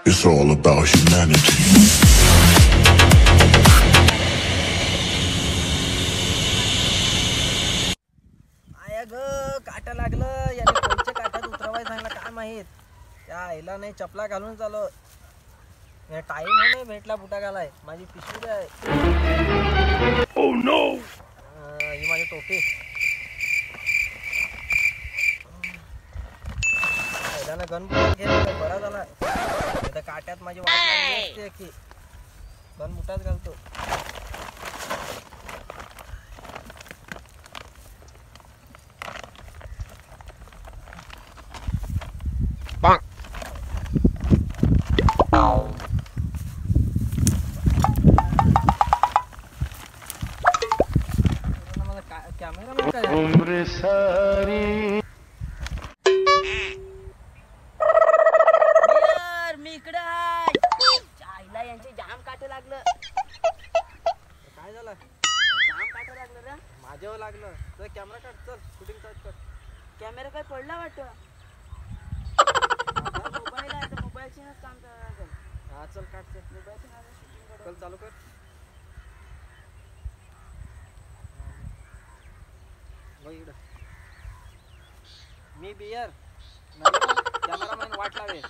It's all about humanity. आया ग काटा लागलं याने कोणच्या काट्यात उतरवाय सांगला काय माहित. त्या आईला नाही चपला घालून चालो. टाइम नाही भेटला बुटा घालाय. माझी पिशवी आहे. Oh no! ही माझी टोपी. आईला गन बुटात घेतलं बरा झाला. आता काट्यात माझी वाट लागली असते की गन बुटात घालतो. उम्र सारी मी इकडे आहे. आईला यांचे जाम काटे लागलं. काय झालं? जाम काटे लागलं रे. माझ्यावर लागलं. तर कॅमेरा काढ चल शूटिंग स्टार्ट कर. कॅमेरा काय पडला वाटतं. मोबाईल आहे तर मोबाईलची काम करायला लागेल. हा चल काढ चल. मोबाईलची शूटिंग चल चालू कर. बघ इकडं. मी बियर कॅमेरामॅन वाट लावे.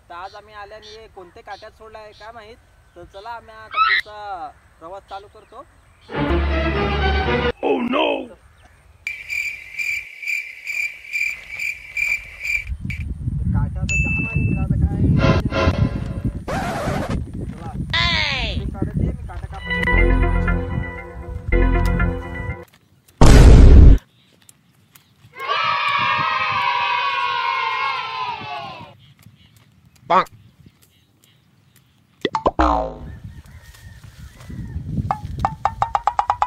तर आज आम्ही आल्याने कोणते काट्यात सोडला आहे काय माहीत. तर चला आम्ही आता पुढचा प्रवास चालू करतो. Oh no! काटा तर जाम आहे इकडं. आता काय चला मी काढते. मी काटा कापत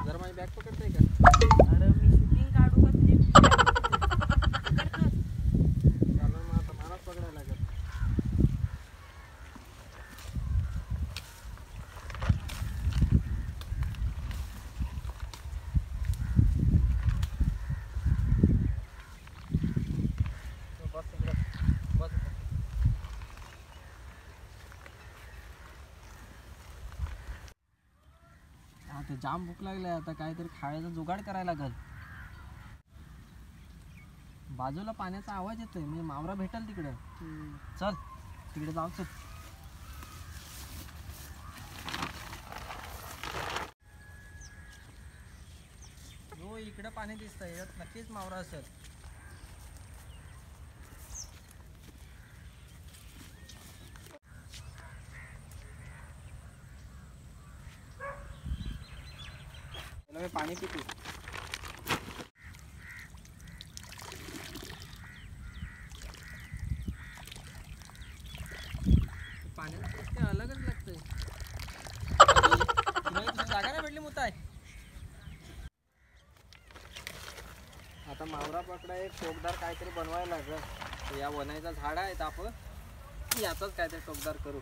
जरा माझी बॅग पकडते का. अरे मी शूटिंग काढू का तुझी. चालू मग आता मलाच पकडायला लागेल. बस इकडे बस. आता जाम भूक लागली. आता काहीतरी खायचा जुगाड करायला लागल. बाजूला पाण्याचा आवाज येतोय. म्हणजे मावरा भेटल तिकडे. चल तिकडे जाऊ चल. हो इकडे पाणी दिसतंय. यात नक्कीच मावरा असेल. मी पाणी पितो. पाण्याचं टेस्ट काय अलगच लागतंय. तुला दुसरी जागा नाही भेटली मुताय. आता मावरा पकडा एक टोकदार काहीतरी बनवायला लागल. या वनाईचा झाड आहे तर आपण याचाच काहीतरी टोकदार करू.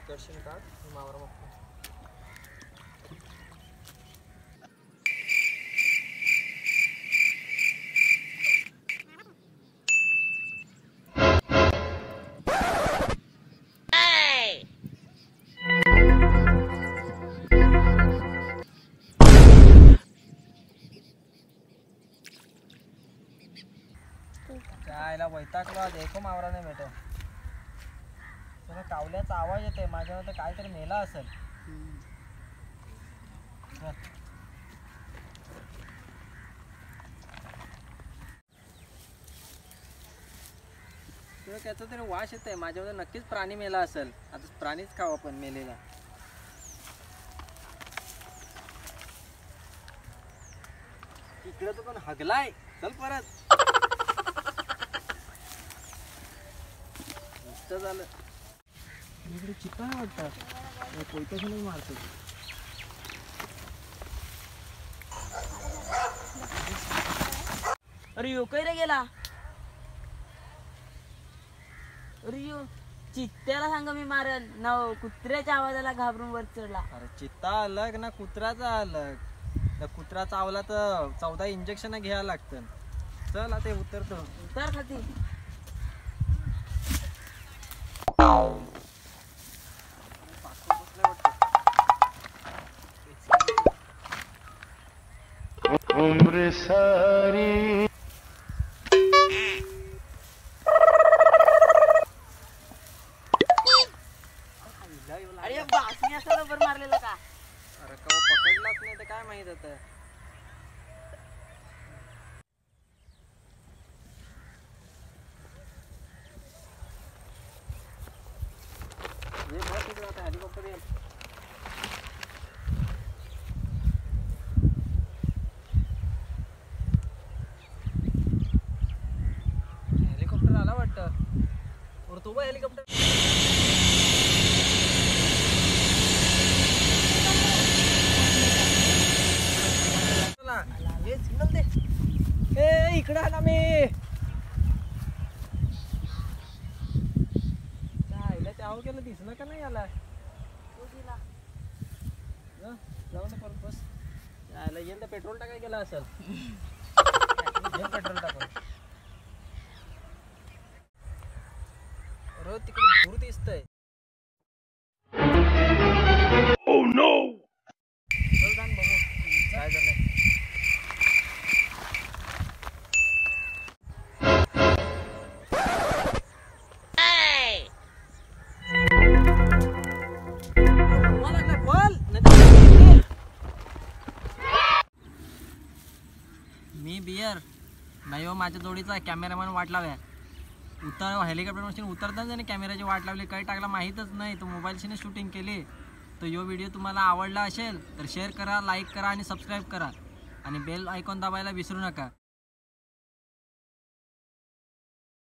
करशील काढ मावरा मग. त्याला वैतागलो आज. एको मावरा नाही भेटत. तुला कावल्याचा आवाज येतोय. माझ्यावर तर काहीतरी मेला असेल. तुला त्याचा तरी वास येतोय. माझ्यावर नक्कीच प्राणी मेला असेल. आता प्राणीच खाऊ आपण मेलेला. इकडे तो पण हगलाय. चल परत. झालं इकडे चित्ता नाही वाटतं कोयत्याशी मारतो. अरे यो काय रे गेला. अरे यो चित्त्याला सांग मी मारल ना, कुत्र्याच्या आवाजाला घाबरून वर चढला. अरे चित्ता अलग ना कुत्राचा अलग. त्या कुत्रा चावला तर 14 इंजेक्शन घ्यायला लागतं. चल आता उतरतो. उतर खाती. उम्र सारी अरे बासनी असा बर मारलेला का. अरे कवा पकडलाच नाही तर काय माहित आता. ये बस इकडे आता हेलिकॉप्टर येईल. हेलिकॉप्टर आला वाटतं. उडतो बा हेलिकॉप्टर. हे सिग्नल दे. ए इकडे आला मी. आईला त्याव केलं दिसलं का नाही आला. जाऊन परत बस. आयला यंदा पेट्रोल टाकाय गेला असेल. पेट्रोल टाकून रोज तिकडे दूर दिसतंय. Oh no! चल जाण बघू काय झालंय. मी बियर नाही हो, माझ्या जोडीचा कॅमेरामॅन वाट लाव्या. हेलिकॉप्टर मशीन उतरताच आणि कॅमेऱ्याची वाट लावली. काही टाकला माहीतच नाही. तो मोबाईलशीने शूटिंग केली. तर यो व्हिडिओ तुम्हाला आवडला असेल तर शेअर करा, लाईक करा आणि सबस्क्राईब करा आणि बेल आयकॉन दाबायला विसरू नका.